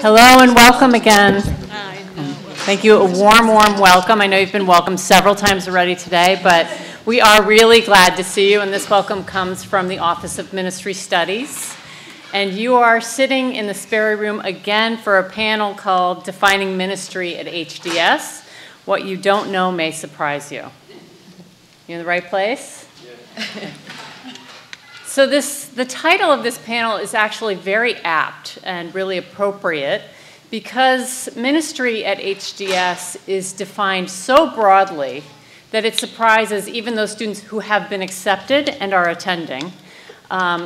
Hello and welcome again. Thank you. A warm, warm welcome. I know you've been welcomed several times already today, but we are really glad to see you, and this welcome comes from the Office of Ministry Studies. And you are sitting in the Sperry Room again for a panel called Defining Ministry at HDS. What you don't know may surprise you. You in the right place? Yeah. So the title of this panel is actually very apt and really appropriate because ministry at HDS is defined so broadly that it surprises even those students who have been accepted and are attending,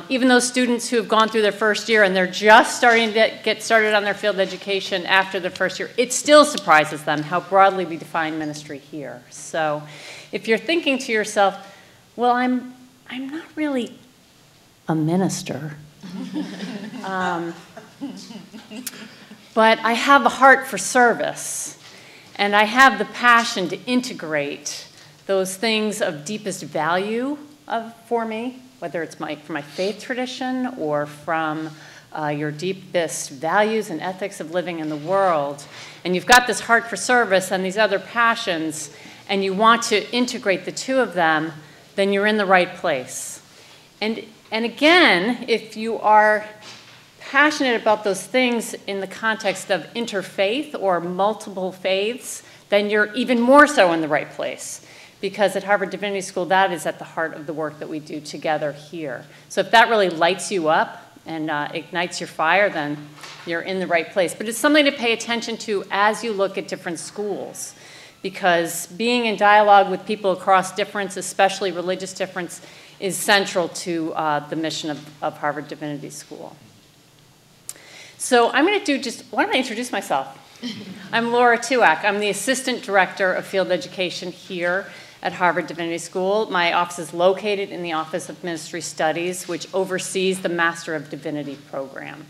even those students who have gone through their first year and they're just starting to get started on their field education after their first year. It still surprises them how broadly we define ministry here. So if you're thinking to yourself, well, I'm not really a minister, but I have a heart for service, and I have the passion to integrate those things of deepest value for me, whether it's from my faith tradition or from your deepest values and ethics of living in the world, and you've got this heart for service and these other passions, and you want to integrate the two of them, then you're in the right place. And again, if you are passionate about those things in the context of interfaith or multiple faiths, then you're even more so in the right place. Because at Harvard Divinity School, that is at the heart of the work that we do together here. So if that really lights you up and ignites your fire, then you're in the right place. But it's something to pay attention to as you look at different schools. Because being in dialogue with people across difference, especially religious difference, is central to the mission of Harvard Divinity School. So I'm going to why don't I introduce myself? I'm Laura Tuak. I'm the Assistant Director of Field Education here at Harvard Divinity School. My office is located in the Office of Ministry Studies, which oversees the Master of Divinity program.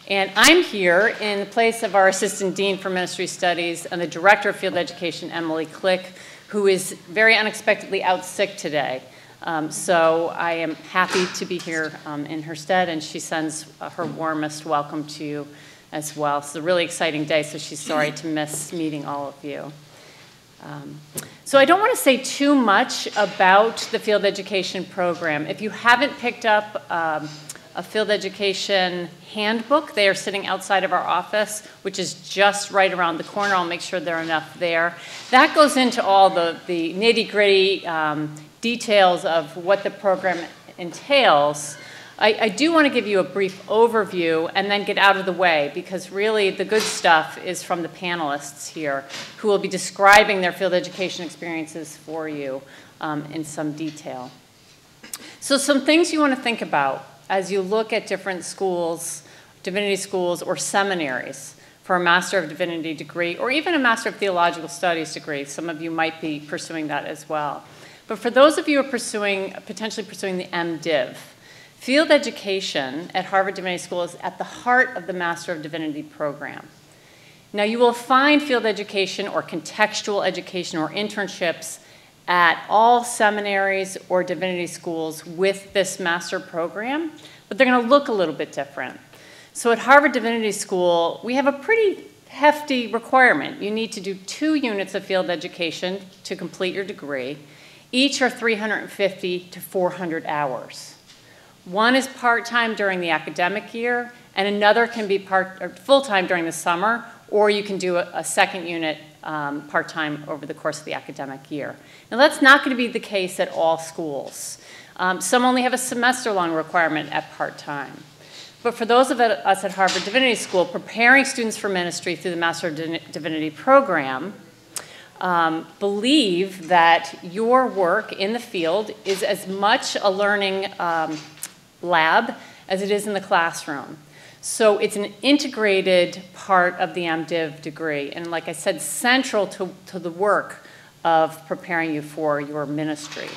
And I'm here in the place of our Assistant Dean for Ministry Studies and the Director of Field Education, Emily Click, who is very unexpectedly out sick today. So I am happy to be here in her stead, and she sends her warmest welcome to you as well. It's a really exciting day, so she's sorry to miss meeting all of you. So I don't want to say too much about the field education program. If you haven't picked up a field education handbook, they are sitting outside of our office, which is just right around the corner. I'll make sure there are enough there. That goes into all the nitty-gritty details of what the program entails. I do want to give you a brief overview and then get out of the way, because really the good stuff is from the panelists here who will be describing their field education experiences for you in some detail. So some things you want to think about as you look at different schools, divinity schools or seminaries for a Master of Divinity degree or even a Master of Theological Studies degree. Some of you might be pursuing that as well. But for those of you who are potentially pursuing the MDiv, field education at Harvard Divinity School is at the heart of the Master of Divinity program. Now, you will find field education or contextual education or internships at all seminaries or divinity schools with this master program, but they're going to look a little bit different. So at Harvard Divinity School, we have a pretty hefty requirement. You need to do 2 units of field education to complete your degree. Each are 350 to 400 hours. One is part-time during the academic year, and another can be full-time during the summer, or you can do a second unit part-time over the course of the academic year. Now, that's not going to be the case at all schools. Some only have a semester-long requirement at part-time. But for those of us at Harvard Divinity School preparing students for ministry through the Master of Divinity program, believe that your work in the field is as much a learning lab as it is in the classroom. So it's an integrated part of the MDiv degree, and like I said, central to the work of preparing you for your ministry.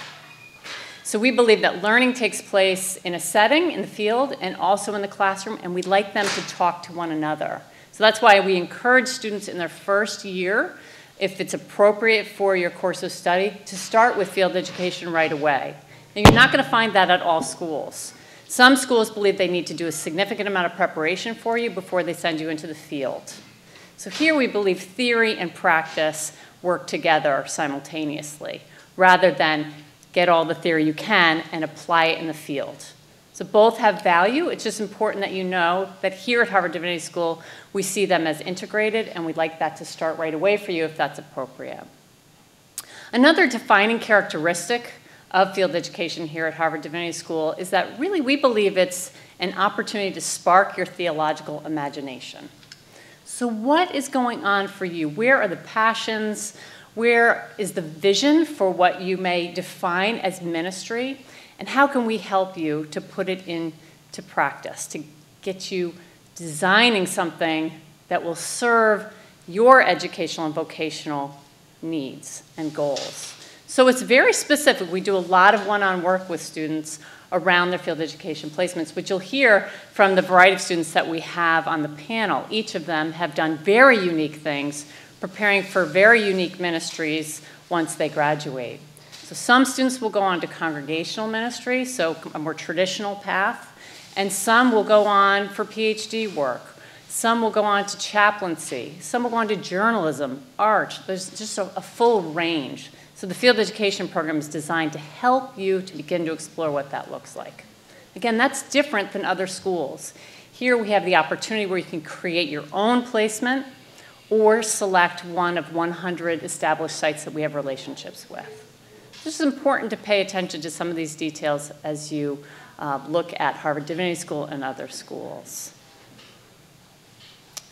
So we believe that learning takes place in a setting, in the field, and also in the classroom, and we'd like them to talk to one another. So that's why we encourage students in their first year, if it's appropriate for your course of study, to start with field education right away. Now, you're not going to find that at all schools. Some schools believe they need to do a significant amount of preparation for you before they send you into the field. So here we believe theory and practice work together simultaneously, rather than get all the theory you can and apply it in the field. So both have value. It's just important that you know that here at Harvard Divinity School, we see them as integrated, and we'd like that to start right away for you if that's appropriate. Another defining characteristic of field education here at Harvard Divinity School is that really we believe it's an opportunity to spark your theological imagination. So what is going on for you? Where are the passions? Where is the vision for what you may define as ministry? And how can we help you to put it into practice, to get you designing something that will serve your educational and vocational needs and goals? So it's very specific. We do a lot of one-on-one work with students around their field education placements, which you'll hear from the variety of students that we have on the panel. Each of them have done very unique things, preparing for very unique ministries once they graduate. So some students will go on to congregational ministry, so a more traditional path, and some will go on for PhD work. Some will go on to chaplaincy. Some will go on to journalism, art. There's just a full range. So the field education program is designed to help you to begin to explore what that looks like. Again, that's different than other schools. Here we have the opportunity where you can create your own placement or select one of 100 established sites that we have relationships with. This is important to pay attention to some of these details as you look at Harvard Divinity School and other schools.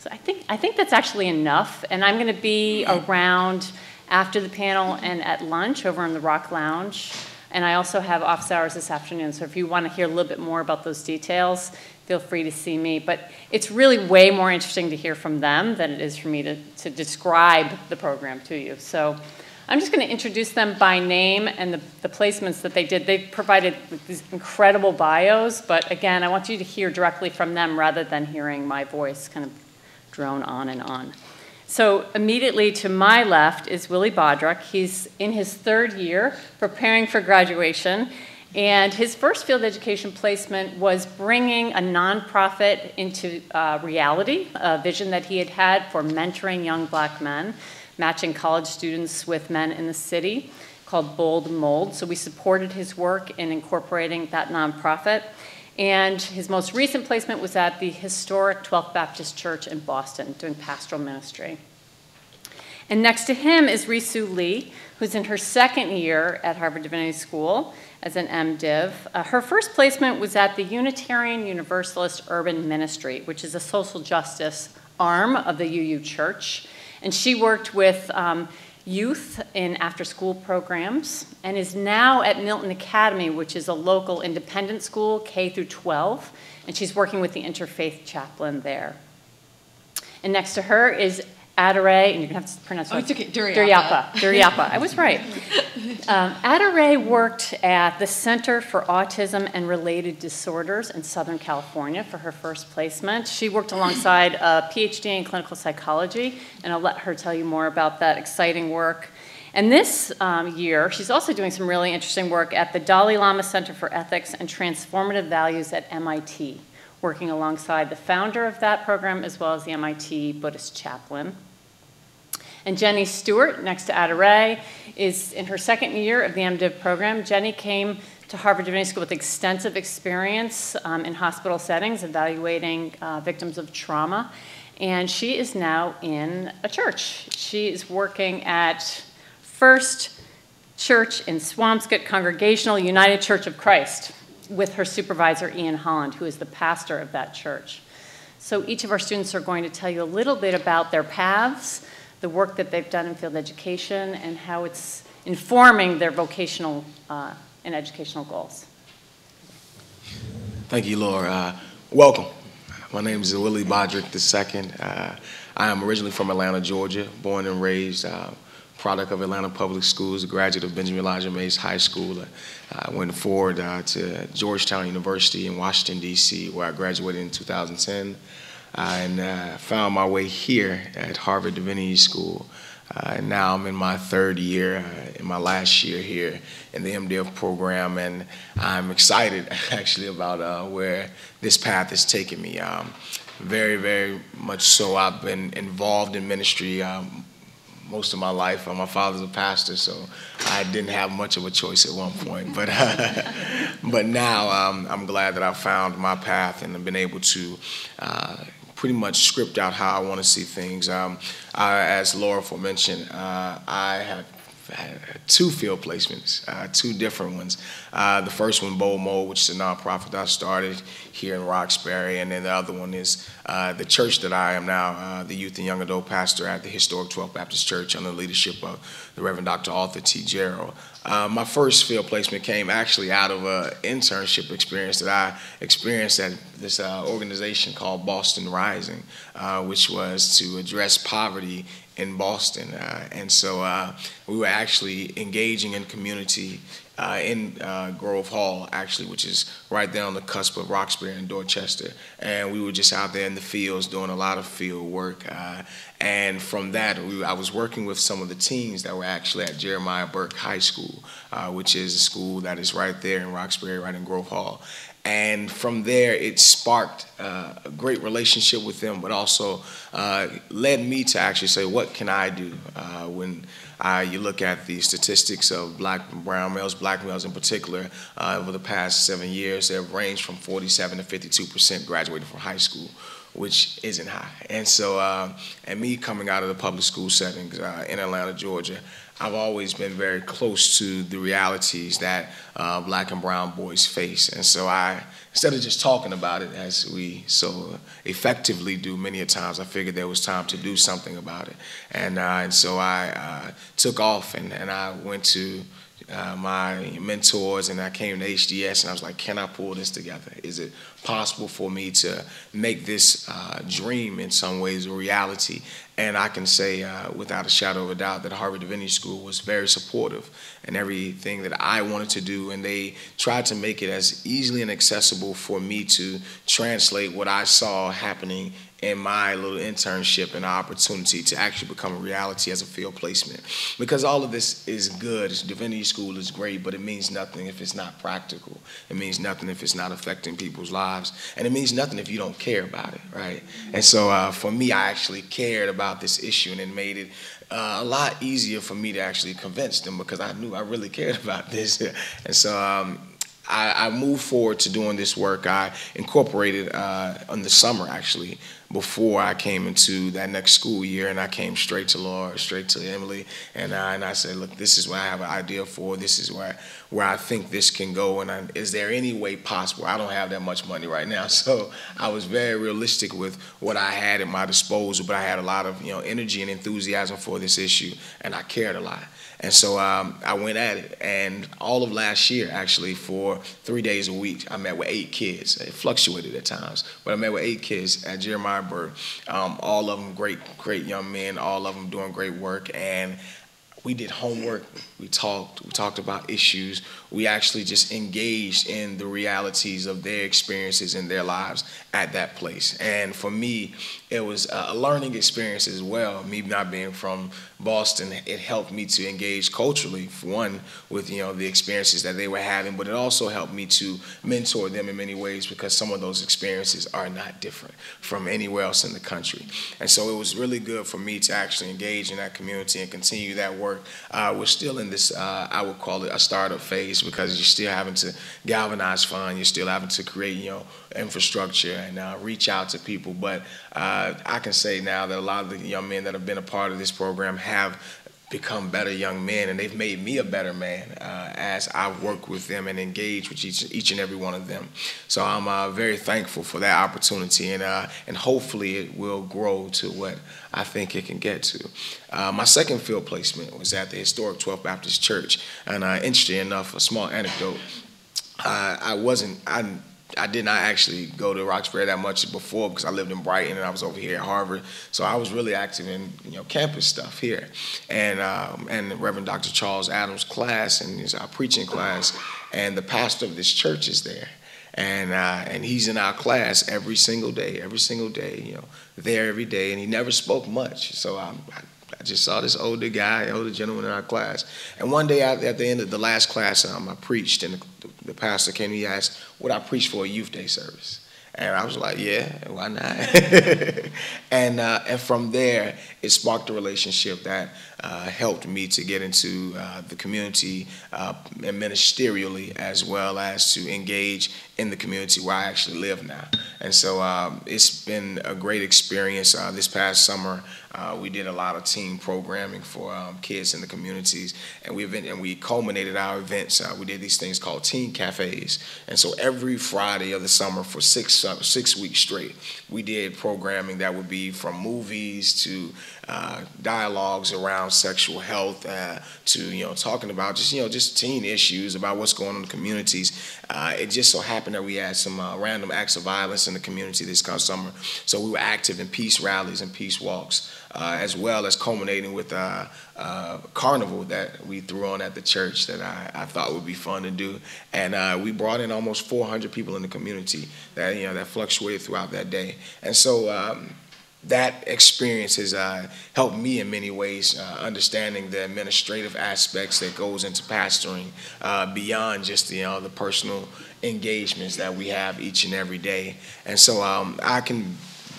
So I think that's actually enough, and I'm going to be around after the panel and at lunch over in the Rock Lounge. And I also have office hours this afternoon, so if you want to hear a little bit more about those details, feel free to see me. But it's really way more interesting to hear from them than it is for me to describe the program to you. So I'm just going to introduce them by name and the placements that they did. They provided these incredible bios, but again, I want you to hear directly from them rather than hearing my voice kind of drone on and on. So immediately to my left is Willie Bodrick. He's in his third year, preparing for graduation, and his first field education placement was bringing a nonprofit into reality, a vision that he had had for mentoring young black men, matching college students with men in the city, called Bold Mold. So we supported his work in incorporating that nonprofit. And his most recent placement was at the historic 12th Baptist Church in Boston, doing pastoral ministry. And next to him is Risu Lee, who's in her second year at Harvard Divinity School as an MDiv. Her first placement was at the Unitarian Universalist Urban Ministry, which is a social justice arm of the UU Church. And she worked with youth in after-school programs and is now at Milton Academy, which is a local independent school, K through 12, and she's working with the interfaith chaplain there. And next to her is Adare, and you're going to have to pronounce it. Oh, it's okay. Duryappa. I was right. Adare worked at the Center for Autism and Related Disorders in Southern California for her first placement. She worked alongside a PhD in clinical psychology, and I'll let her tell you more about that exciting work. And this year, she's also doing some really interesting work at the Dalai Lama Center for Ethics and Transformative Values at MIT, working alongside the founder of that program as well as the MIT Buddhist chaplain. And Jenny Stewart, next to Adare, is in her second year of the MDiv program. Jenny came to Harvard Divinity School with extensive experience in hospital settings, evaluating victims of trauma. And she is now in a church. She is working at First Church in Swampscott Congregational United Church of Christ with her supervisor, Ian Holland, who is the pastor of that church. So each of our students are going to tell you a little bit about their paths, the work that they've done in field education, and how it's informing their vocational and educational goals. Thank you, Laura. Welcome. My name is Willie Bodrick II. I am originally from Atlanta, Georgia, born and raised, product of Atlanta Public Schools, a graduate of Benjamin Elijah Mays High School. I went forward to Georgetown University in Washington, D.C., where I graduated in 2010. And found my way here at Harvard Divinity School And now I'm in my third year, in my last year here in the MDiv program, and I'm excited actually about where this path is taking me. Very, very much so. I've been involved in ministry most of my life. My father's a pastor, so I didn't have much of a choice at one point. But but now I'm glad that I found my path and have been able to pretty much script out how I want to see things. As Laura mentioned, I have had 2 field placements, 2 different ones. The first one, Bold Mode, which is a nonprofit that I started here in Roxbury, and then the other one is the church that I am now, the youth and young adult pastor at the historic 12th Baptist Church under the leadership of the Reverend Dr. Arthur T. Gerald. My first field placement came actually out of an internship experience that I experienced at this organization called Boston Rising, which was to address poverty in Boston. And so we were actually engaging in community in Grove Hall, actually, which is right there on the cusp of Roxbury and Dorchester. And we were just out there in the fields doing a lot of field work. And from that, I was working with some of the teens that were actually at Jeremiah Burke High School, which is a school that is right there in Roxbury, right in Grove Hall. And from there, it sparked a great relationship with them, but also led me to actually say, what can I do? When you look at the statistics of black and brown males, black males in particular, over the past 7 years, they've ranged from 47 to 52% graduated from high school, which isn't high. And so, and me coming out of the public school settings in Atlanta, Georgia, I've always been very close to the realities that black and brown boys face. And so instead of just talking about it, as we so effectively do many a times, I figured there was time to do something about it. And so I took off and I went to my mentors, and I came to HDS, and I was like, can I pull this together? Is it possible for me to make this dream in some ways a reality? And I can say without a shadow of a doubt that Harvard Divinity School was very supportive in everything that I wanted to do, and they tried to make it as easily and accessible for me to translate what I saw happening in my little internship and opportunity to actually become a reality as a field placement. Because all of this is good. Divinity School is great, but it means nothing if it's not practical. It means nothing if it's not affecting people's lives. And it means nothing if you don't care about it, right? And so for me, I actually cared about this issue, and it made it a lot easier for me to actually convince them, because I knew I really cared about this. And so I moved forward to doing this work. I incorporated in the summer, actually, before I came into that next school year, and I came straight to Laura, straight to Emily, and I said, look, this is what I have an idea for. This is where I think this can go, and is there any way possible? I don't have that much money right now, so I was very realistic with what I had at my disposal, but I had a lot of energy and enthusiasm for this issue, and I cared a lot. And so I went at it, and all of last year, actually, for 3 days a week, I met with 8 kids. It fluctuated at times, but I met with 8 kids at Jeremiah Burke. All of them great young men, all of them doing great work, and we did homework, we talked about issues, we actually just engaged in the realities of their experiences in their lives at that place. And for me, it was a learning experience as well. Me not being from Boston, it helped me to engage culturally, for one, with the experiences that they were having, but it also helped me to mentor them in many ways, because some of those experiences are not different from anywhere else in the country. And so it was really good for me to actually engage in that community and continue that work. We're still in this, I would call it a startup phase, because you're still having to galvanize funds, you're still having to create infrastructure and reach out to people. But I can say now that a lot of the young men that have been a part of this program have become better young men, and they've made me a better man as I work with them and engage with each and every one of them. So I'm very thankful for that opportunity, and hopefully it will grow to what I think it can get to. My second field placement was at the historic 12th Baptist Church, and interesting enough, a small anecdote, I did not actually go to Roxbury that much before, because I lived in Brighton and I was over here at Harvard. So I was really active in campus stuff here, and Reverend Dr. Charles Adams' class and his preaching class, and the pastor of this church is there, and he's in our class every single day, there every day, and he never spoke much. So I just saw this older gentleman in our class. And one day at the end of the last class, I preached, and the pastor came and he asked, would I preach for a youth day service? And I was like, yeah, why not? And from there, it sparked a relationship that helped me to get into the community and ministerially, as well as to engage in the community where I actually live now. And so it's been a great experience. This past summer, we did a lot of team programming for kids in the communities, and we culminated our events. We did these things called teen cafes, and so every Friday of the summer for 6 weeks straight, we did programming that would be from movies to dialogues around sexual health to talking about just teen issues about what's going on in the communities. It just so happened that we had some random acts of violence in the community this summer, so we were active in peace rallies and peace walks, as well as culminating with a carnival that we threw on at the church that I thought would be fun to do. And we brought in almost 400 people in the community that fluctuated throughout that day. And so that experience has helped me in many ways, understanding the administrative aspects that goes into pastoring beyond just the personal engagements that we have each and every day. And so I can,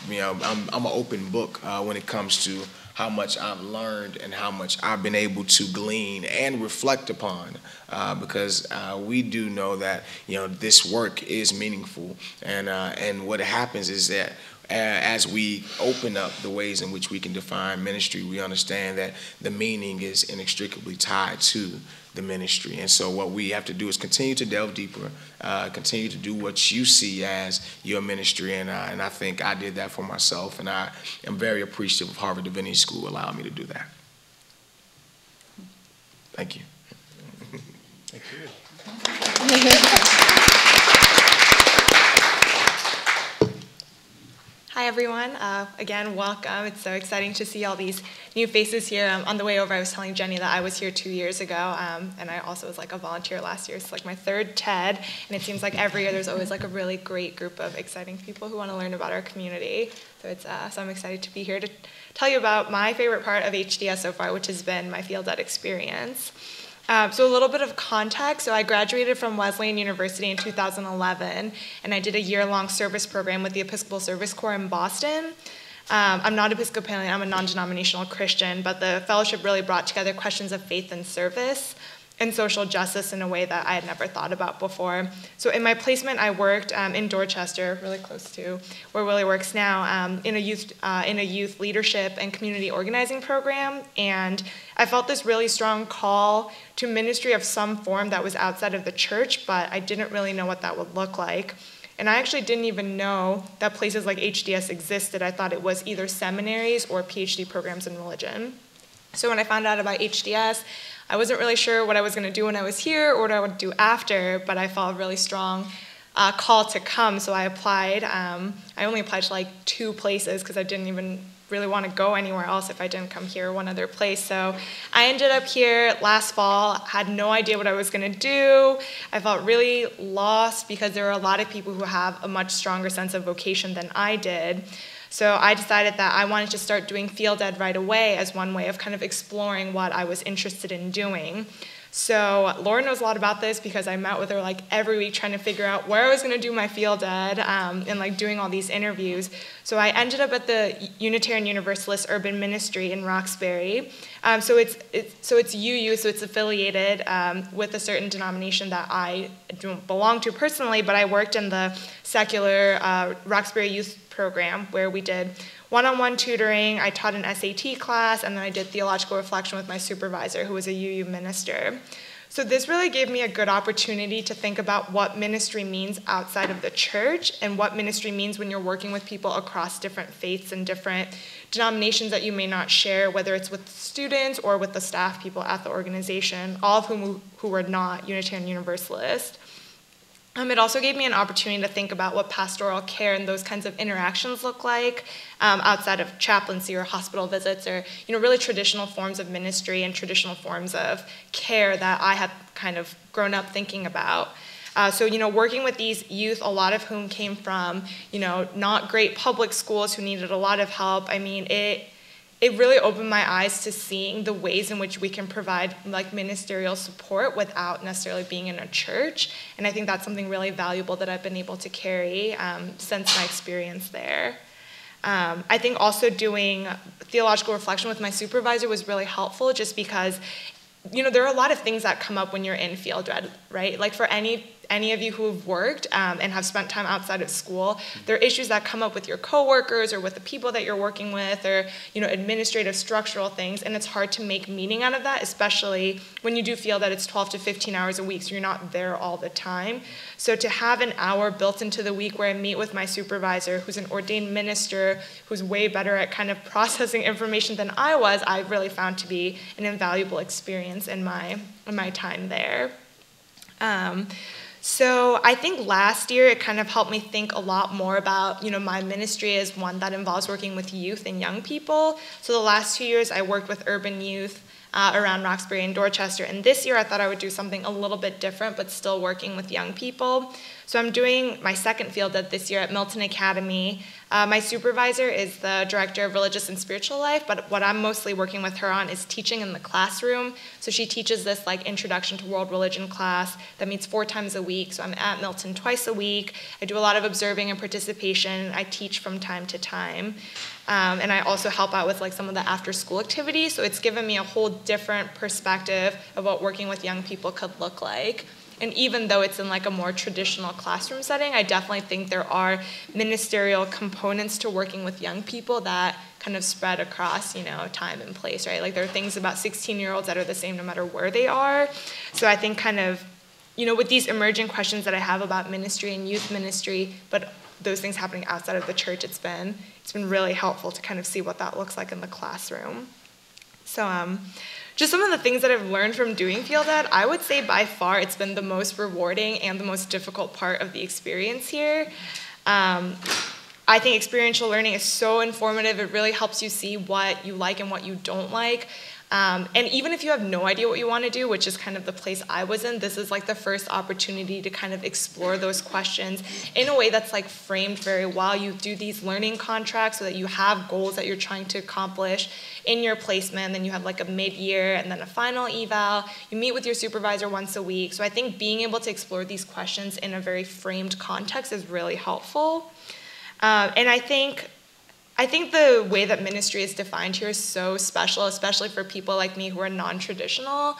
I'm an open book when it comes to how much I've learned and how much I've been able to glean and reflect upon, because we do know that this work is meaningful, and what happens is that as we open up the ways in which we can define ministry, we understand that the meaning is inextricably tied to the ministry. And so what we have to do is continue to delve deeper, continue to do what you see as your ministry. And I think I did that for myself, and I am very appreciative of Harvard Divinity School allowing me to do that. Thank you. Thank you. Hi, everyone. Again, welcome. It's so exciting to see all these new faces here. On the way over, I was telling Jenny that I was here 2 years ago, and I also was a volunteer last year. It's my third TED, and it seems like every year there's always a really great group of exciting people who want to learn about our community. So I'm excited to be here to tell you about my favorite part of HDS so far, which has been my field ed experience. So a little bit of context. So I graduated from Wesleyan University in 2011, and I did a year-long service program with the Episcopal Service Corps in Boston. I'm not Episcopalian, I'm a non-denominational Christian, but the fellowship really brought together questions of faith and service and social justice in a way that I had never thought about before. So in my placement, I worked in Dorchester, really close to where Willie works now, in a youth leadership and community organizing program. And I felt this really strong call to ministry of some form that was outside of the church, but I didn't really know what that would look like. And I actually didn't even know that places like HDS existed. I thought it was either seminaries or PhD programs in religion. So when I found out about HDS, I wasn't really sure what I was going to do when I was here or what I would do after, but I felt a really strong call to come, so I applied. I only applied to 2 places because I didn't even really want to go anywhere else if I didn't come here or one other place. So I ended up here last fall, had no idea what I was going to do. I felt really lost because there are a lot of people who have a much stronger sense of vocation than I did. So I decided that I wanted to start doing field ed right away as one way of kind of exploring what I was interested in doing. So Lauren knows a lot about this because I met with her every week trying to figure out where I was going to do my field ed and doing all these interviews. So I ended up at the Unitarian Universalist Urban Ministry in Roxbury. So it's UU, so it's affiliated with a certain denomination that I don't belong to personally, but I worked in the secular Roxbury Youth Program where we did one-on-one tutoring. I taught an SAT class, and then I did theological reflection with my supervisor, who was a UU minister. So this really gave me a good opportunity to think about what ministry means outside of the church and what ministry means when you're working with people across different faiths and different denominations that you may not share, whether it's with students or with the staff people at the organization, all of whom who were not Unitarian Universalist. It also gave me an opportunity to think about what pastoral care and those kinds of interactions look like outside of chaplaincy or hospital visits or really traditional forms of ministry and traditional forms of care that I had kind of grown up thinking about. So working with these youth, a lot of whom came from not great public schools who needed a lot of help. I mean, it really opened my eyes to seeing the ways in which we can provide like ministerial support without necessarily being in a church. And I think that's something really valuable that I've been able to carry since my experience there. I think also doing theological reflection with my supervisor was really helpful, just because, you know, there are a lot of things that come up when you're in field ed, right? Like for any of you who have worked and have spent time outside of school, there are issues that come up with your coworkers or with the people that you're working with, or, you know, administrative structural things, and it's hard to make meaning out of that, especially when you do feel that it's 12 to 15 hours a week, so you're not there all the time. So to have an hour built into the week where I meet with my supervisor, who's an ordained minister, who's way better at kind of processing information than I was, I really found to be an invaluable experience in my time there. So I think last year it kind of helped me think a lot more about, you know, my ministry as one that involves working with youth and young people. So the last 2 years I worked with urban youth around Roxbury and Dorchester, and this year I thought I would do something a little bit different but still working with young people. So I'm doing my second field ed this year at Milton Academy. My supervisor is the director of religious and spiritual life, but what I'm mostly working with her on is teaching in the classroom. So she teaches this like introduction to world religion class that meets 4 times a week. So I'm at Milton twice a week. I do a lot of observing and participation. I teach from time to time. And I also help out with like some of the after school activities. So it's given me a whole different perspective of what working with young people could look like. And even though it's in like a more traditional classroom setting, I definitely think there are ministerial components to working with young people that kind of spread across, you know, time and place, right? Like there are things about 16-year-olds that are the same no matter where they are. So I think kind of, you know, with these emerging questions that I have about ministry and youth ministry, but those things happening outside of the church, it's been really helpful to kind of see what that looks like in the classroom. So just some of the things that I've learned from doing field ed, I would say by far it's been the most rewarding and the most difficult part of the experience here. I think experiential learning is so informative. It really helps you see what you like and what you don't like. And even if you have no idea what you want to do, which is kind of the place I was in, this is like the first opportunity to kind of explore those questions in a way that's like framed very well. You do these learning contracts so that you have goals that you're trying to accomplish in your placement. Then you have like a mid-year and then a final eval. You meet with your supervisor once a week. So I think being able to explore these questions in a very framed context is really helpful. And I think the way that ministry is defined here is so special, especially for people like me who are non-traditional,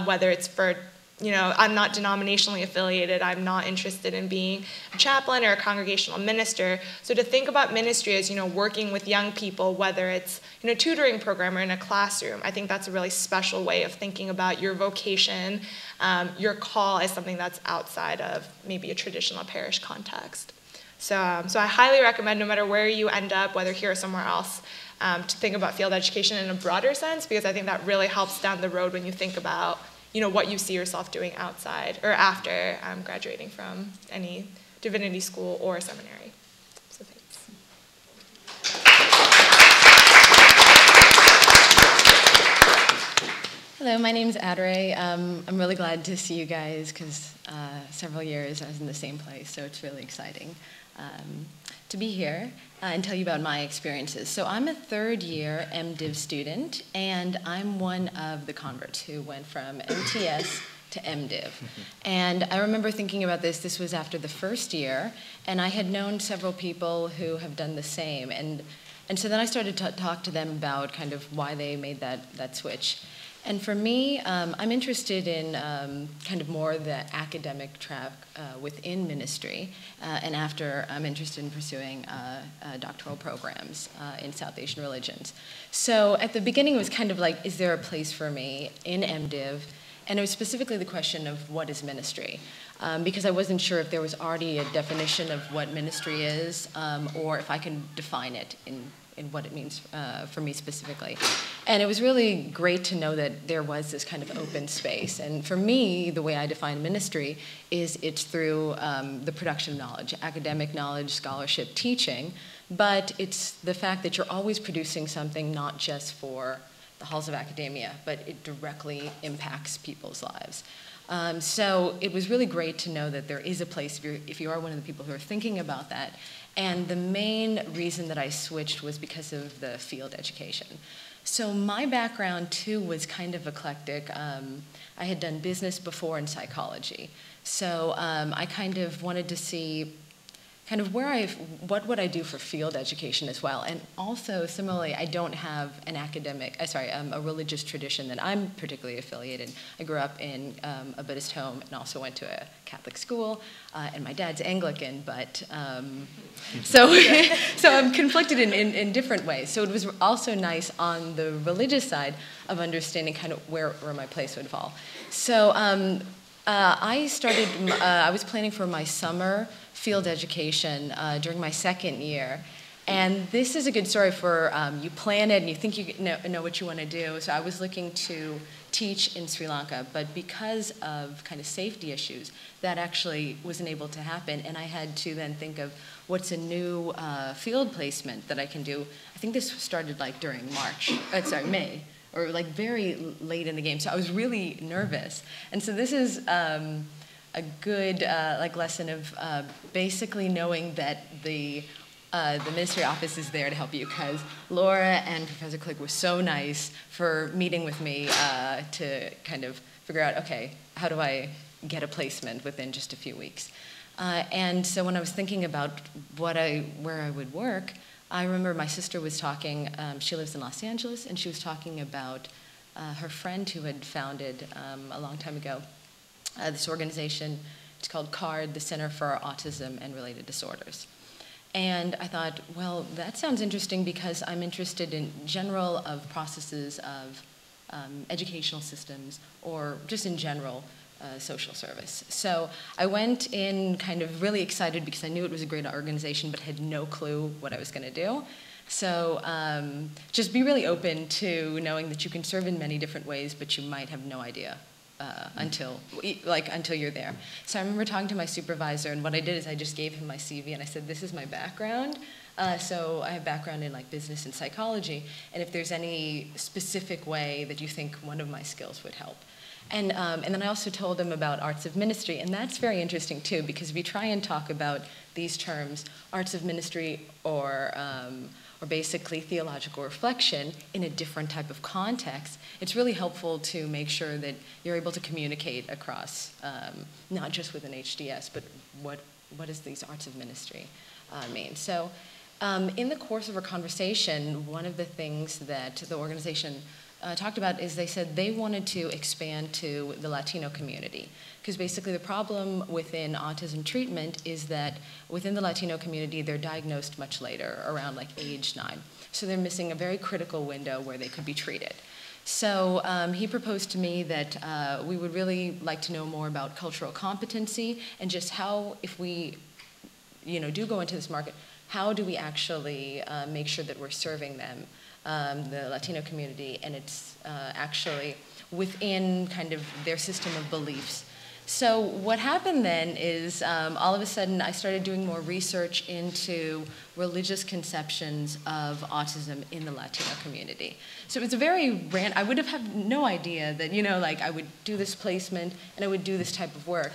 whether it's for, you know, I'm not denominationally affiliated, I'm not interested in being a chaplain or a congregational minister. So to think about ministry as, you know, working with young people, whether it's, you know, tutoring program or in a classroom, I think that's a really special way of thinking about your vocation, your call as something that's outside of maybe a traditional parish context. So I highly recommend, no matter where you end up, whether here or somewhere else, to think about field education in a broader sense, because I think that really helps down the road when you think about, you know, what you see yourself doing outside or after graduating from any divinity school or seminary. So thanks. Hello, my name's Adre. I'm really glad to see you guys because several years I was in the same place, so it's really exciting to be here and tell you about my experiences. So I'm a third-year MDiv student, and I'm one of the converts who went from MTS to MDiv. And I remember thinking about this. This was after the first year, and I had known several people who have done the same. And so then I started to talk to them about kind of why they made that switch. And for me, I'm interested in kind of more the academic track within ministry, and after I'm interested in pursuing doctoral programs in South Asian religions. So at the beginning, it was kind of like, is there a place for me in MDiv? And it was specifically the question of what is ministry? Because I wasn't sure if there was already a definition of what ministry is, or if I can define it in what it means for me specifically. And it was really great to know that there was this kind of open space. And for me, the way I define ministry is it's through the production of knowledge, academic knowledge, scholarship, teaching, but it's the fact that you're always producing something not just for the halls of academia, but it directly impacts people's lives. So it was really great to know that there is a place if you are one of the people who are thinking about that, And the main reason that I switched was because of the field education. So my background, too, was kind of eclectic. I had done business before and psychology. So I kind of wanted to see kind of what would I do for field education as well. And also, similarly, I don't have an a religious tradition that I'm particularly affiliated. I grew up in a Buddhist home and also went to a Catholic school, and my dad's Anglican, but so I'm conflicted in different ways. So it was also nice on the religious side of understanding kind of where my place would fall. So I was planning for my summer field education during my second year. And this is a good story for you plan it and you think you know what you want to do. So I was looking to teach in Sri Lanka, but because of kind of safety issues, that actually wasn't able to happen. And I had to then think of what's a new field placement that I can do. I think this started like during May, or like very late in the game. So I was really nervous. And so this is a good lesson of basically knowing that the ministry office is there to help you, because Laura and Professor Click were so nice for meeting with me to kind of figure out, okay, how do I get a placement within just a few weeks? And so when I was thinking about where I would work, I remember my sister was talking, she lives in Los Angeles, and she was talking about her friend who had founded a long time ago this organization. It's called CARD, the Center for Autism and Related Disorders. And I thought, well, that sounds interesting because I'm interested in general of processes of educational systems, or just in general social service. So I went in kind of really excited because I knew it was a great organization but had no clue what I was going to do. So just be really open to knowing that you can serve in many different ways, but you might have no idea until you're there. So I remember talking to my supervisor, and what I did is I just gave him my CV, and I said, this is my background. So I have background in like business and psychology, and if there's any specific way that you think one of my skills would help. And then I also told him about arts of ministry, and that's very interesting too, because if you try and talk about these terms, arts of ministry or basically theological reflection in a different type of context, it's really helpful to make sure that you're able to communicate across, not just within HDS, but what does these arts of ministry mean? So in the course of our conversation, one of the things that the organization talked about is they said they wanted to expand to the Latino community, because basically the problem within autism treatment is that within the Latino community they're diagnosed much later, around like age 9. So they're missing a very critical window where they could be treated. So he proposed to me that we would really like to know more about cultural competency and just how, if we do go into this market, how do we actually make sure that we're serving them, the Latino community, and it's actually within kind of their system of beliefs. So what happened then is all of a sudden I started doing more research into religious conceptions of autism in the Latino community. So it was a very I would have had no idea that, I would do this placement and I would do this type of work.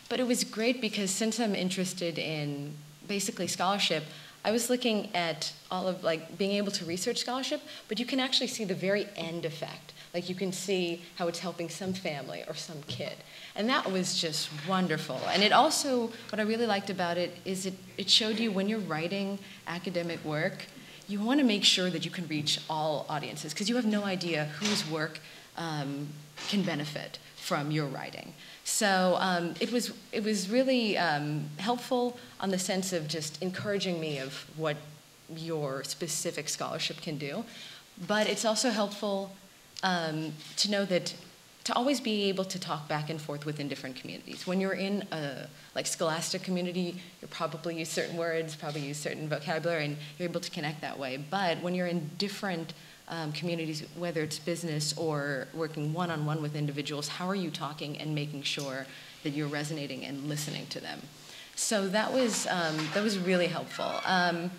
But it was great because since I'm interested in basically scholarship, I was looking at all of being able to research scholarship, but you can actually see the very end effect. You can see how it's helping some family or some kid. And that was just wonderful. And it also, what I really liked about it is it showed you when you're writing academic work, you want to make sure that you can reach all audiences, because you have no idea whose work can benefit from your writing. So it was really helpful on the sense of just encouraging me of what your specific scholarship can do. But it's also helpful to know that to always be able to talk back and forth within different communities. When you're in a scholastic community, you probably use certain words, probably use certain vocabulary, and you're able to connect that way. But when you're in different communities, whether it's business or working one-on-one with individuals, how are you talking and making sure that you're resonating and listening to them? So that was really helpful. And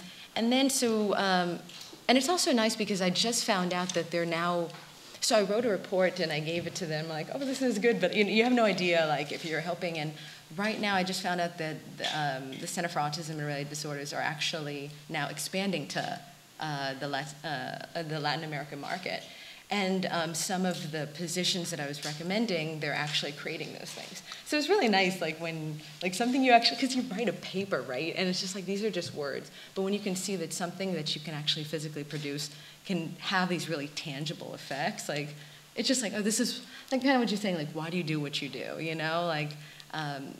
it's also nice because I just found out that they're now, so I wrote a report and I gave it to them, oh, this is good, but you have no idea, if you're helping. And right now I just found out that the Center for Autism and Related Disorders are actually now expanding to the Latin American market. And some of the positions that I was recommending, they're actually creating those things. So it's really nice, like when, like something you actually, because you write a paper, right? And it's just like, these are just words. But when you can see that something that you can actually physically produce can have these really tangible effects, like, it's just like, oh, this is, like kind of what you're saying, like, why do you do what you do, you know? Like,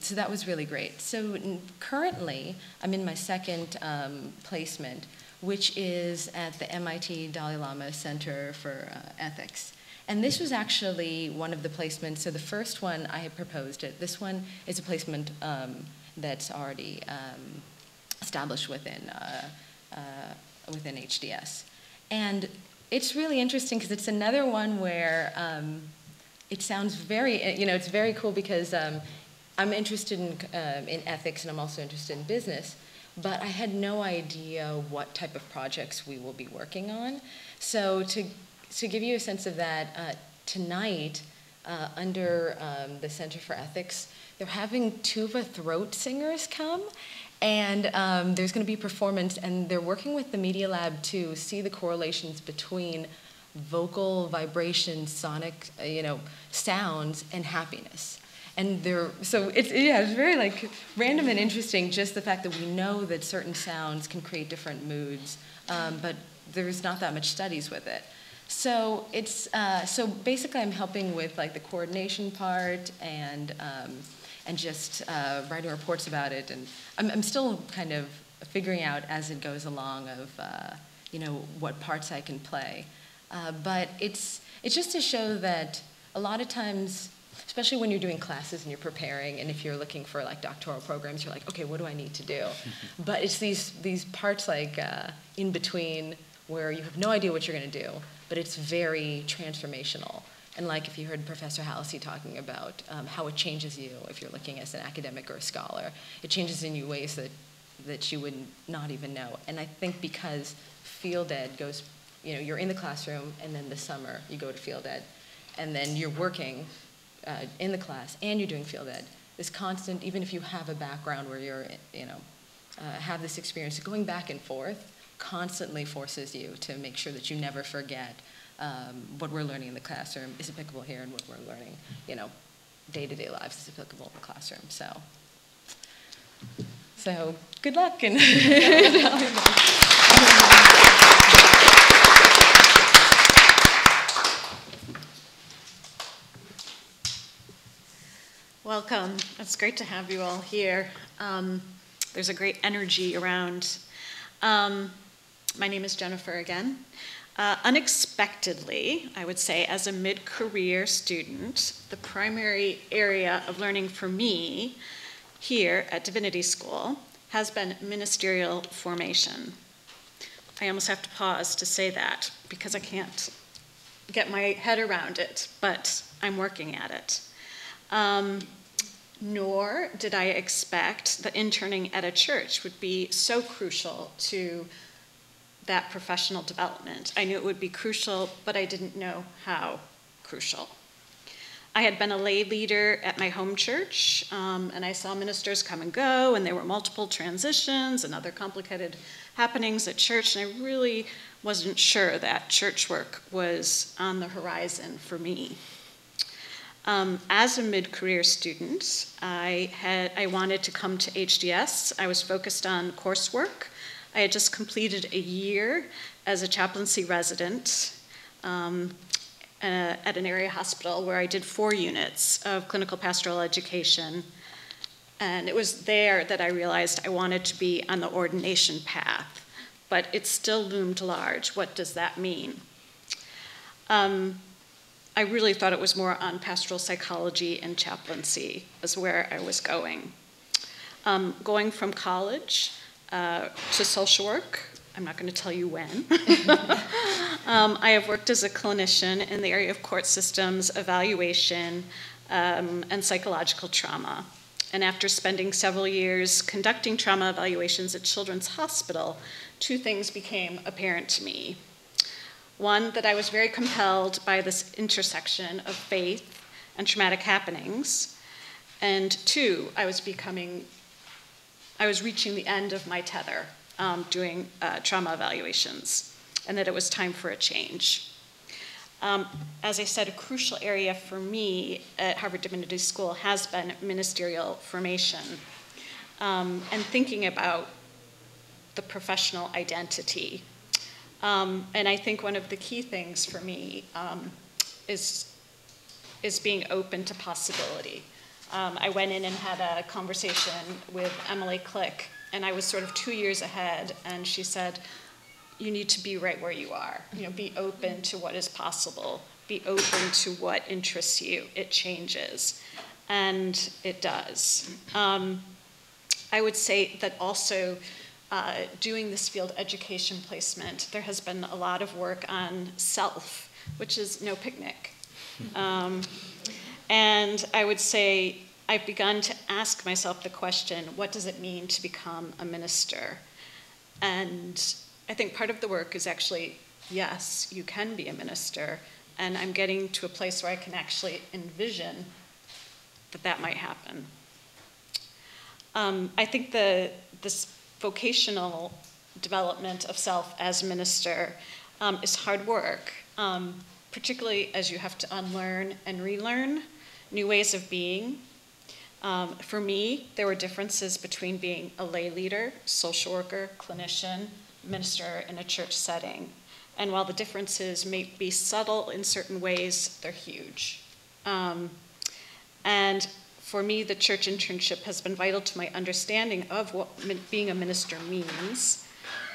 so that was really great. So currently, I'm in my second placement, which is at the MIT Dalai Lama Center for Ethics. And this was actually one of the placements. So the first one, I had proposed it. This one is a placement that's already established within HDS. And it's really interesting because it's another one where it sounds very, you know, it's very cool because I'm interested in ethics and I'm also interested in business. But I had no idea what type of projects we will be working on. So to give you a sense of that, tonight, under the Center for Ethics, they're having tuba throat singers come, and there's going to be performance, and they're working with the Media Lab to see the correlations between vocal vibrations, sonic, sounds, and happiness. And so it's very like random and interesting, just the fact that we know that certain sounds can create different moods, but there's not that much studies with it. So it's so basically I'm helping with like the coordination part and just writing reports about it, and I'm still kind of figuring out as it goes along of what parts I can play, but it's just to show that a lot of times, especially when you're doing classes and you're preparing, and if you're looking for like doctoral programs, you're like, okay, what do I need to do? But it's these parts like in between where you have no idea what you're going to do, but it's very transformational. And like if you heard Professor Halsey talking about how it changes you if you're looking as an academic or a scholar, it changes in you ways that you would not even know. And I think because field ed goes, you're in the classroom, and then this summer you go to field ed, and then you're working in the class, and you're doing field ed. This constant, even if you have a background where you're, have this experience, going back and forth constantly forces you to make sure that you never forget what we're learning in the classroom is applicable here, and what we're learning, day-to-day lives is applicable in the classroom. So good luck. And Welcome. It's great to have you all here. There's a great energy around. My name is Jennifer again. Unexpectedly, I would say, as a mid-career student, the primary area of learning for me here at Divinity School has been ministerial formation. I almost have to pause to say that because I can't get my head around it, but I'm working at it. Nor did I expect that interning at a church would be so crucial to that professional development. I knew it would be crucial, but I didn't know how crucial. I had been a lay leader at my home church, and I saw ministers come and go, and there were multiple transitions and other complicated happenings at church, and I really wasn't sure that church work was on the horizon for me. As a mid-career student, I wanted to come to HDS. I was focused on coursework. I had just completed a year as a chaplaincy resident at an area hospital where I did 4 units of clinical pastoral education. And it was there that I realized I wanted to be on the ordination path, but it still loomed large. What does that mean? I really thought it was more on pastoral psychology and chaplaincy is where I was going. Going from college to social work, I'm not going to tell you when. I have worked as a clinician in the area of court systems, evaluation, and psychological trauma. And after spending several years conducting trauma evaluations at Children's Hospital, 2 things became apparent to me. One, that I was very compelled by this intersection of faith and traumatic happenings, And 2, I was reaching the end of my tether doing trauma evaluations, and that it was time for a change. As I said, a crucial area for me at Harvard Divinity School has been ministerial formation and thinking about the professional identity. And I think one of the key things for me is being open to possibility. I went in and had a conversation with Emily Click, and I was sort of 2 years ahead, and she said, you need to be right where you are. Be open to what is possible. Be open to what interests you. It changes, and it does. I would say that also doing this field education placement, there has been a lot of work on self, which is no picnic. And I would say I've begun to ask myself the question, what does it mean to become a minister? And I think part of the work is actually, yes, you can be a minister, and I'm getting to a place where I can actually envision that might happen. I think this vocational development of self as minister is hard work, particularly as you have to unlearn and relearn new ways of being. For me, there were differences between being a lay leader, social worker, clinician, minister in a church setting. And while the differences may be subtle in certain ways, they're huge. And for me, the church internship has been vital to my understanding of what being a minister means,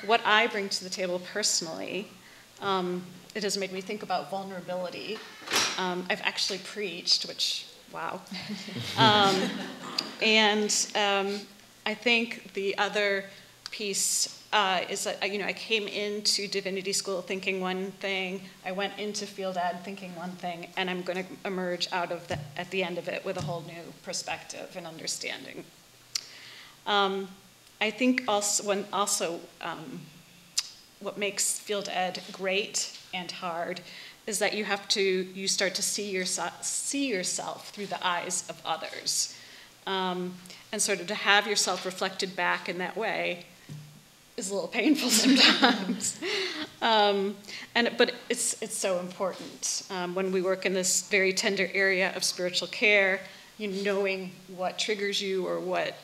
what I bring to the table personally. It has made me think about vulnerability. I've actually preached, which, wow. And I think the other piece is that, I came into Divinity School thinking one thing, I went into field ed thinking one thing, and I'm going to emerge at the end of it with a whole new perspective and understanding. I think also what makes field ed great and hard is that you start to see yourself through the eyes of others, and sort of to have yourself reflected back in that way is a little painful sometimes. But it's so important. When we work in this very tender area of spiritual care, knowing what triggers you or what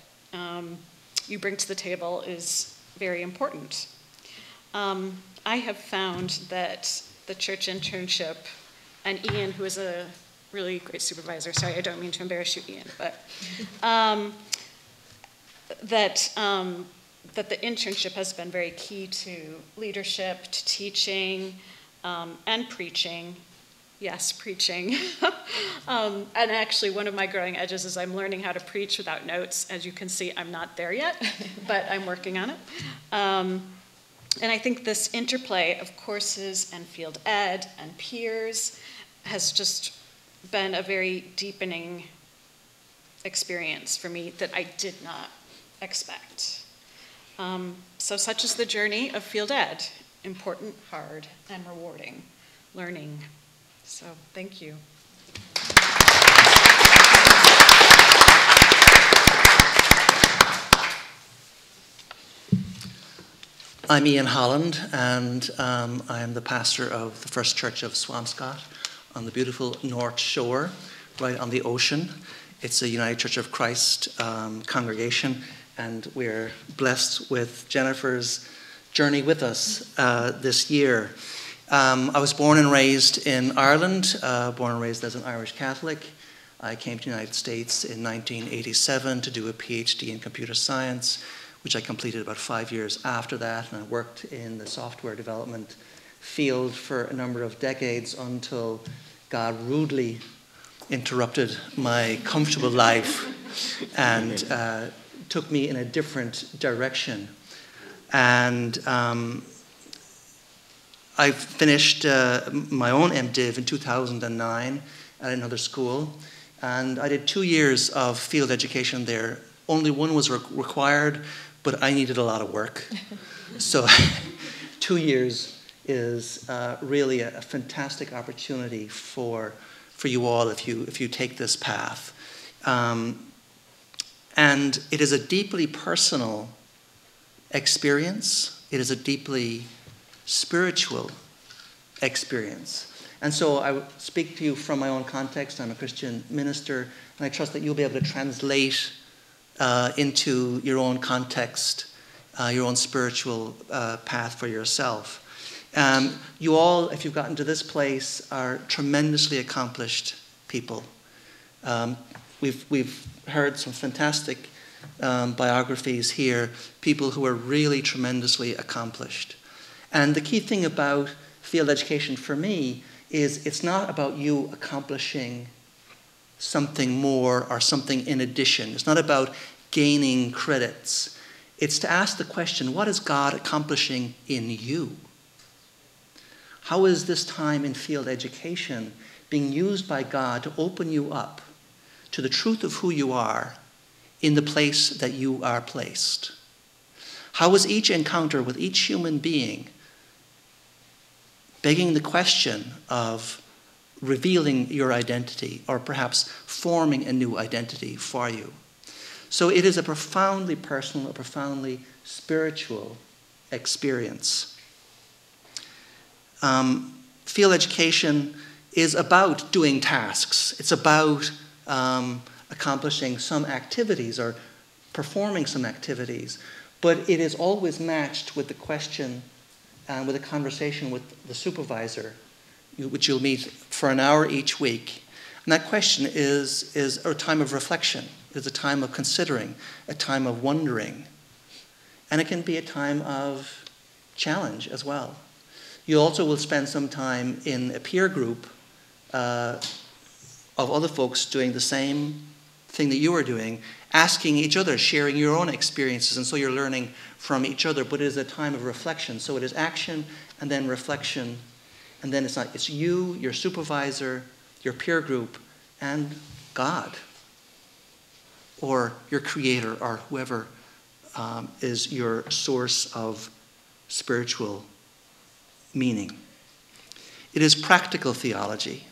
you bring to the table is very important. I have found that the church internship, and Ian, who is a really great supervisor, sorry, I don't mean to embarrass you, Ian, but that the internship has been very key to leadership, to teaching, and preaching. Yes, preaching. And actually, one of my growing edges is I'm learning how to preach without notes. As you can see, I'm not there yet, but I'm working on it. And I think this interplay of courses and field ed and peers has just been a very deepening experience for me that I did not expect. So such is the journey of field ed, important, hard, and rewarding learning. So thank you. I'm Ian Holland, and I am the pastor of the First Church of Swampscott on the beautiful North Shore, right on the ocean. It's a United Church of Christ congregation, and we're blessed with Jennifer's journey with us this year. I was born and raised in Ireland, born and raised as an Irish Catholic. I came to the United States in 1987 to do a PhD in computer science, which I completed about 5 years after that, and I worked in the software development field for a number of decades until God rudely interrupted my comfortable life and took me in a different direction. And I finished my own MDiv in 2009 at another school, and I did 2 years of field education there. Only one was required, but I needed a lot of work. So 2 years is really a fantastic opportunity for you all if you take this path. And it is a deeply personal experience. It is a deeply spiritual experience. And so I speak to you from my own context. I'm a Christian minister, and I trust that you'll be able to translate into your own context, your own spiritual path for yourself. You all, if you've gotten to this place, are tremendously accomplished people. We've heard some fantastic biographies here, people who are really tremendously accomplished. And the key thing about field education for me is it's not about you accomplishing something more or something in addition. It's not about gaining credits. It's to ask the question, what is God accomplishing in you? How is this time in field education being used by God to open you up to the truth of who you are in the place that you are placed? How is each encounter with each human being begging the question of revealing your identity, or perhaps forming a new identity for you? So it is a profoundly personal, a profoundly spiritual experience. Field education is about doing tasks. It's about accomplishing some activities or performing some activities, but it is always matched with the question and with a conversation with the supervisor, which you'll meet for an hour each week. And that question is a time of reflection. It's a time of considering, a time of wondering. And it can be a time of challenge as well. You also will spend some time in a peer group of other folks doing the same thing that you are doing, asking each other, sharing your own experiences, and so you're learning from each other. But it is a time of reflection. So it is action and then reflection, and then it's you, your supervisor, your peer group, and God, or your creator, or whoever is your source of spiritual meaning. It is practical theology.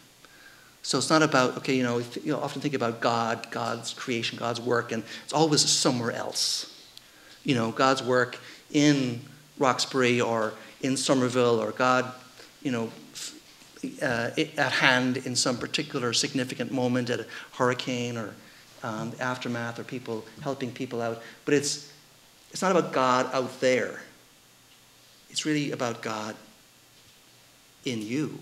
So it's not about, okay, you often think about God, God's creation, God's work, and it's always somewhere else. God's work in Roxbury or in Somerville, or God, at hand in some particular significant moment at a hurricane or the aftermath, or people helping people out. But it's not about God out there. It's really about God in you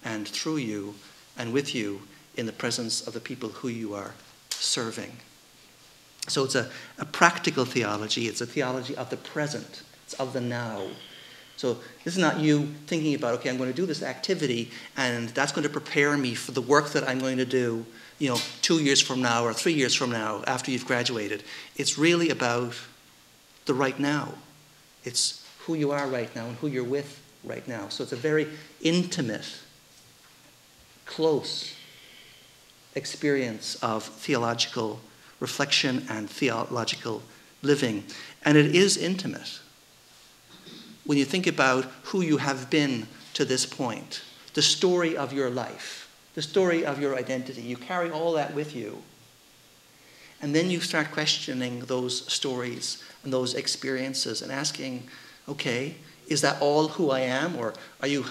and through you and with you in the presence of the people who you are serving. So it's a practical theology. It's a theology of the present. It's of the now. So this is not you thinking about, okay, I'm going to do this activity, and that's going to prepare me for the work that I'm going to do, 2 years from now or 3 years from now after you've graduated. It's really about the right now. It's who you are right now and who you're with right now. So it's a very intimate, close experience of theological reflection and theological living. And it is intimate. When you think about who you have been to this point, the story of your life, the story of your identity, you carry all that with you. And then you start questioning those stories and those experiences and asking, okay, is that all who I am? Or are you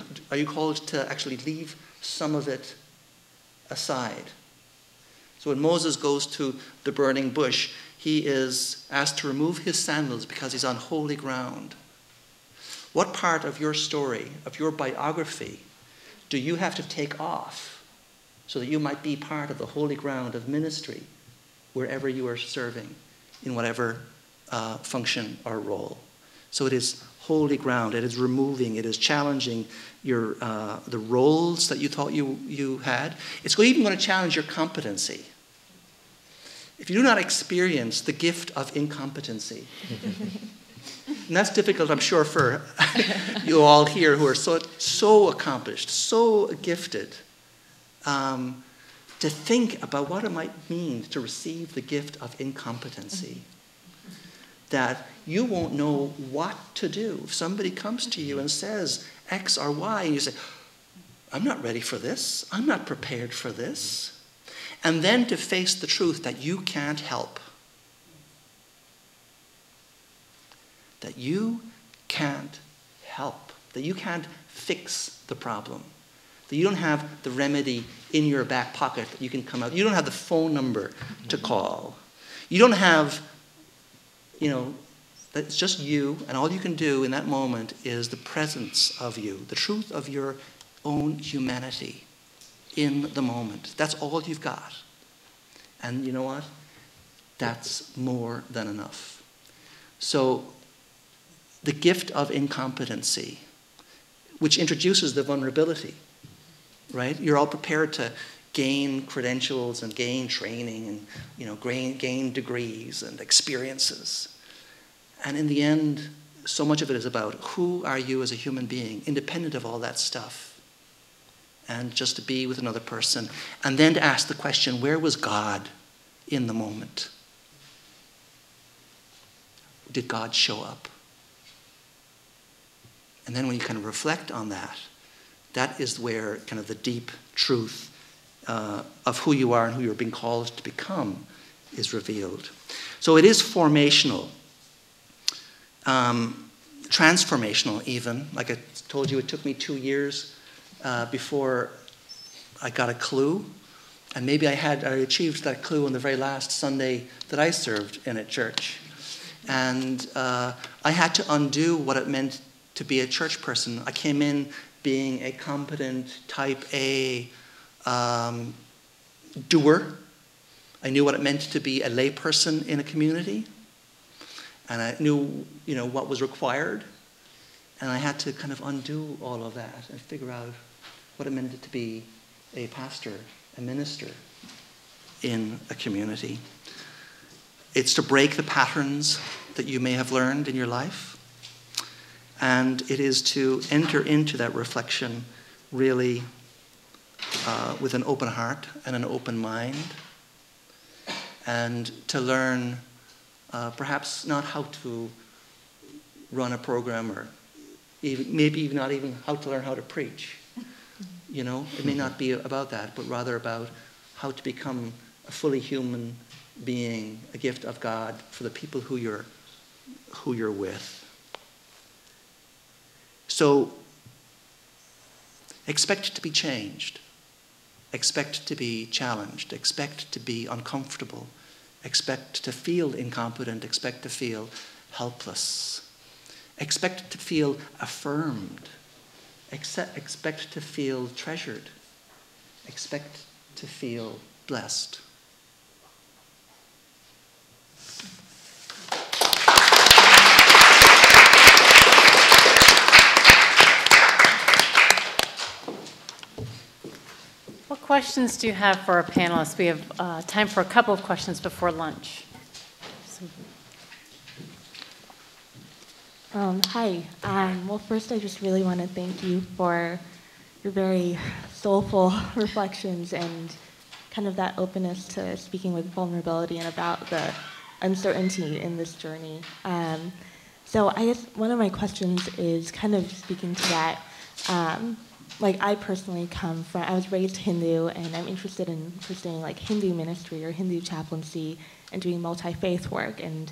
called to actually leave some of it aside? So when Moses goes to the burning bush, he is asked to remove his sandals because he's on holy ground. What part of your story, of your biography, do you have to take off so that you might be part of the holy ground of ministry wherever you are serving, in whatever function or role? So it is holy ground. It is removing. It is challenging the roles that you thought you had. It's even going to challenge your competency. If you do not experience the gift of incompetency, and that's difficult, I'm sure, for you all here who are so accomplished, so gifted, to think about what it might mean to receive the gift of incompetency. That you won't know what to do. If somebody comes to you and says X or Y, and you say, I'm not ready for this. I'm not prepared for this. And then to face the truth that you can't help. that you can't help, that you can't fix the problem, that you don't have the remedy in your back pocket that you can come out. You don't have the phone number to call. You don't have, it's just you, and all you can do in that moment is the presence of you, the truth of your own humanity in the moment. That's all you've got. And you know what? That's more than enough. So the gift of incompetency, which introduces the vulnerability, right? You're all prepared to gain credentials and gain training and gain degrees and experiences. And in the end, so much of it is about who are you as a human being, independent of all that stuff. And just to be with another person. And then to ask the question, where was God in the moment? Did God show up? And then when you kind of reflect on that, that is where kind of the deep truth of who you are and who you're being called to become is revealed. So it is formational, transformational even. Like I told you, it took me 2 years before I got a clue. And maybe I achieved that clue on the very last Sunday that I served in a church. And I had to undo what it meant to be a church person. I came in being a competent type A doer. I knew what it meant to be a lay person in a community. And I knew, what was required. And I had to kind of undo all of that and figure out what it meant to be a pastor, a minister in a community. It's to break the patterns that you may have learned in your life. And it is to enter into that reflection really with an open heart and an open mind. And to learn perhaps not how to run a program or maybe not even how to learn how to preach. It may not be about that, but rather about how to become a fully human being, a gift of God for the people who you're with. So expect to be changed. Expect to be challenged. Expect to be uncomfortable. Expect to feel incompetent. Expect to feel helpless. Expect to feel affirmed. Expect to feel treasured. Expect to feel blessed. What questions do you have for our panelists? We have time for a couple of questions before lunch. Hi. Well, first, I just really want to thank you for your very soulful reflections and kind of that openness to speaking with vulnerability and about the uncertainty in this journey. So I guess one of my questions is kind of speaking to that. I personally I was raised Hindu, and I'm interested in pursuing Hindu ministry or Hindu chaplaincy and doing multi-faith work. And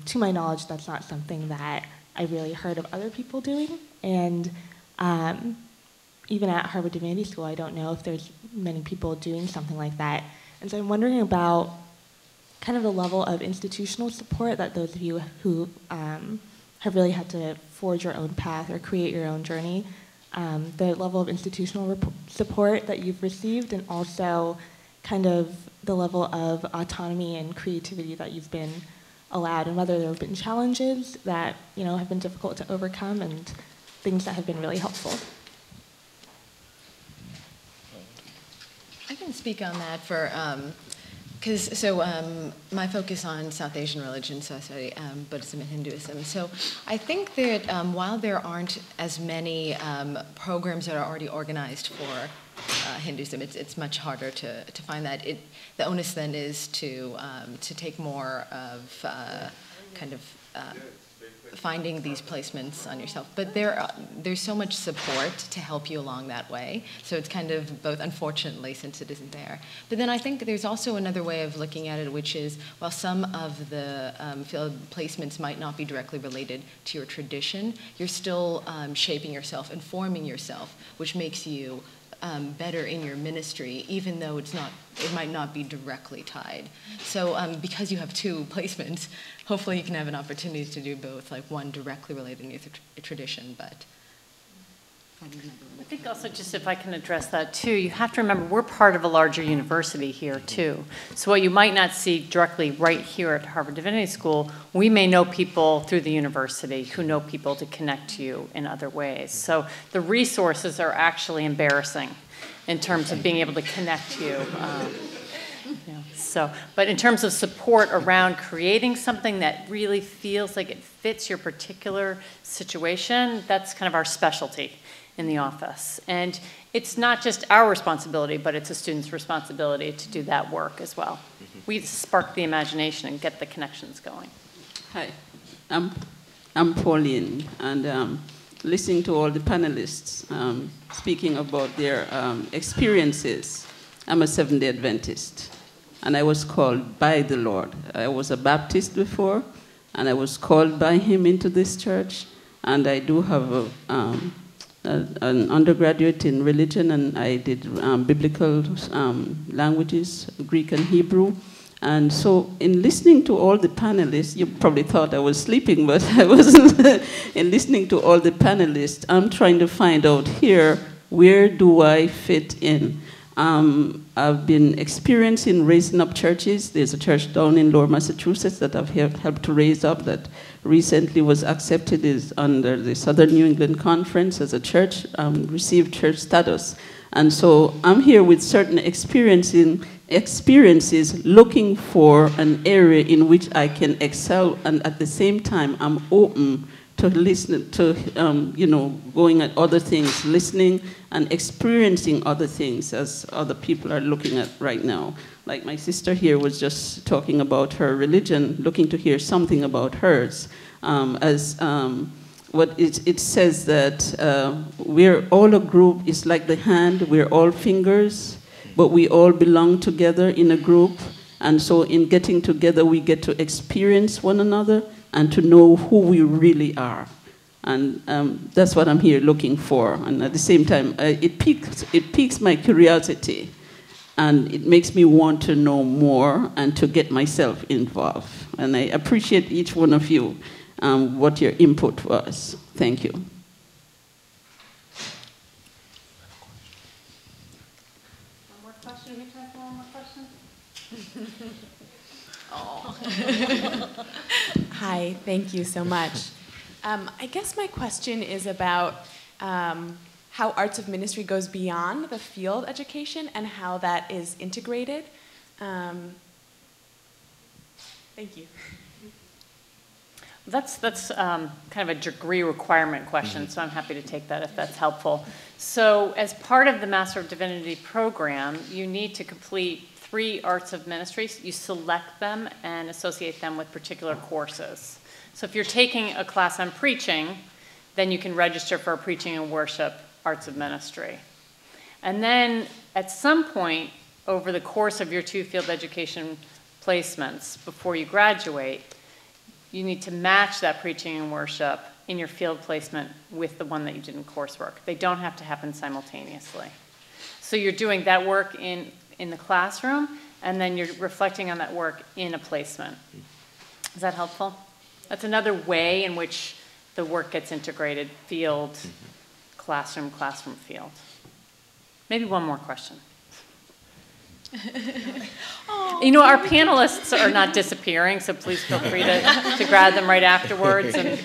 to my knowledge, that's not something that I really heard of other people doing. And even at Harvard Divinity School, I don't know if there's many people doing something like that. And so I'm wondering about kind of the level of institutional support that those of you who have really had to forge your own path or create your own journey, the level of institutional support that you've received, and also kind of the level of autonomy and creativity that you've been allowed, and whether there have been challenges that have been difficult to overcome and things that have been really helpful. I can speak on that for, my focus on South Asian religion, so I study Buddhism and Hinduism. So I think that while there aren't as many programs that are already organized for Hinduism, it's much harder to find that. The onus then is to take more of finding these placements on yourself. But there's so much support to help you along that way. So it's kind of both, unfortunately, since it isn't there. But then I think there's also another way of looking at it, which is, while some of the field placements might not be directly related to your tradition, you're still shaping yourself, informing yourself, which makes you better in your ministry, even though it might not be directly tied. So because you have 2 placements, hopefully you can have an opportunity to do both, like one directly related to your tradition, but I think also, just if I can address that too, you have to remember we're part of a larger university here too. So what you might not see directly right here at Harvard Divinity School, we may know people through the university who know people to connect to you in other ways. So the resources are actually embarrassing in terms of being able to connect you. But in terms of support around creating something that really feels like it fits your particular situation, that's kind of our specialty in the office. And it's not just our responsibility, but it's a student's responsibility to do that work as well. We spark the imagination and get the connections going. Hi, I'm Pauline, and listening to all the panelists speaking about their experiences. I'm a Seventh-day Adventist, and I was called by the Lord. I was a Baptist before, and I was called by him into this church, and I do have an undergraduate in religion, and I did biblical languages, Greek and Hebrew. And so in listening to all the panelists, you probably thought I was sleeping, but I wasn't. In listening to all the panelists, I'm trying to find out here, where do I fit in? I've been experiencing raising up churches. There's a church down in Lower Massachusetts that I've helped to raise up that recently was accepted is under the Southern New England Conference as a church, received church status. And so I'm here with certain experiences looking for an area in which I can excel, and at the same time I'm open to listen to, going at other things, listening and experiencing other things as other people are looking at right now. Like my sister here was just talking about her religion, looking to hear something about hers. What it says that we're all a group. It's like the hand, we're all fingers, but we all belong together in a group. And so in getting together, we get to experience one another and to know who we really are. And that's what I'm here looking for. And at the same time, it piques my curiosity. And it makes me want to know more and to get myself involved. And I appreciate each one of you, what your input was. Thank you. One more question? We have time for one more question? Hi, thank you so much. I guess my question is about how Arts of Ministry goes beyond the field education and how that is integrated. Thank you. That's kind of a degree requirement question, so I'm happy to take that if that's helpful. So as part of the Master of Divinity program, you need to complete 3 Arts of Ministry. You select them and associate them with particular courses. So if you're taking a class on preaching, then you can register for a preaching and worship Arts of Ministry. And then at some point over the course of your 2 field education placements before you graduate, you need to match that preaching and worship in your field placement with the one that you did in coursework. They don't have to happen simultaneously. So you're doing that work in the classroom, and then you're reflecting on that work in a placement. Is that helpful? That's another way in which the work gets integrated, field, classroom, field. Maybe one more question. You know, our panelists are not disappearing, so please feel free to grab them right afterwards. And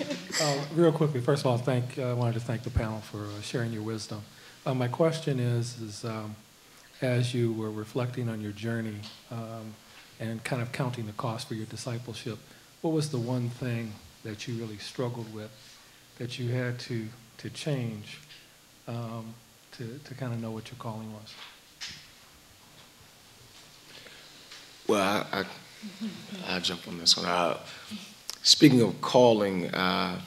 real quickly, first of all, I wanted to thank the panel for sharing your wisdom. My question is as you were reflecting on your journey and kind of counting the cost for your discipleship, what was the one thing that you really struggled with, that you had to change to kind of know what your calling was? Well, I'll jump on this one. Speaking of calling, I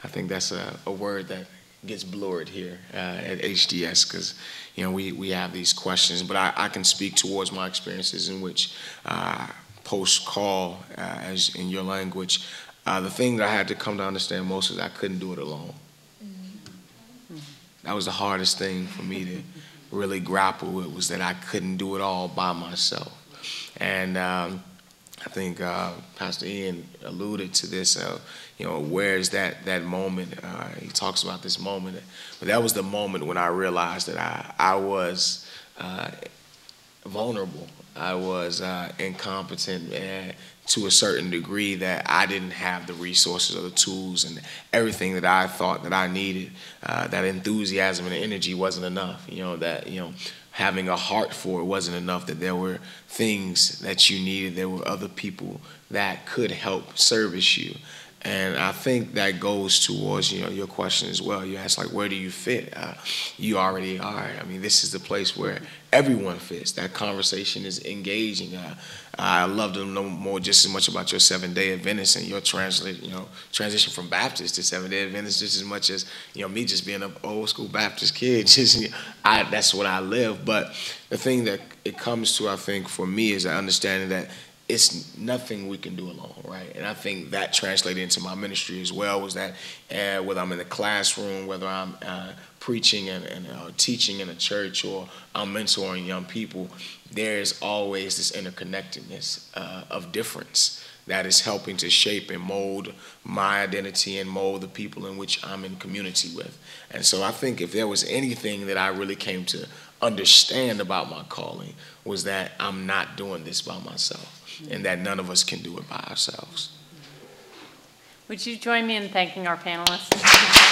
think that's a word that gets blurred here at HDS, because we have these questions, but I can speak towards my experiences in which post-call, as in your language, the thing that I had to come to understand most is I couldn't do it alone. That was the hardest thing for me to really grapple with, was that I couldn't do it all by myself. And I think Pastor Ian alluded to this, where is that moment? He talks about this moment. But that was the moment when I realized that I was vulnerable. I was incompetent to a certain degree, that I didn't have the resources or the tools and everything that I thought that I needed. That enthusiasm and energy wasn't enough. Having a heart for it wasn't enough, that there were things that you needed. There were other people that could help service you. And I think that goes towards, your question as well. You asked, where do you fit? You already are. I mean, this is the place where everyone fits. That conversation is engaging. I love to know more, just as much about your Seventh-day Adventist and your transition from Baptist to Seventh-day Adventist, just as much as, me just being an old school Baptist kid. That's what I live. But the thing that it comes to, I think, for me, is the understanding that it's nothing we can do alone, right? And I think that translated into my ministry as well, was that whether I'm in the classroom, whether I'm preaching and teaching in a church, or I'm mentoring young people, there's always this interconnectedness of difference that is helping to shape and mold my identity and mold the people in which I'm in community with. And so I think if there was anything that I really came to understand about my calling, was that I'm not doing this by myself, and that none of us can do it by ourselves. Would you join me in thanking our panelists?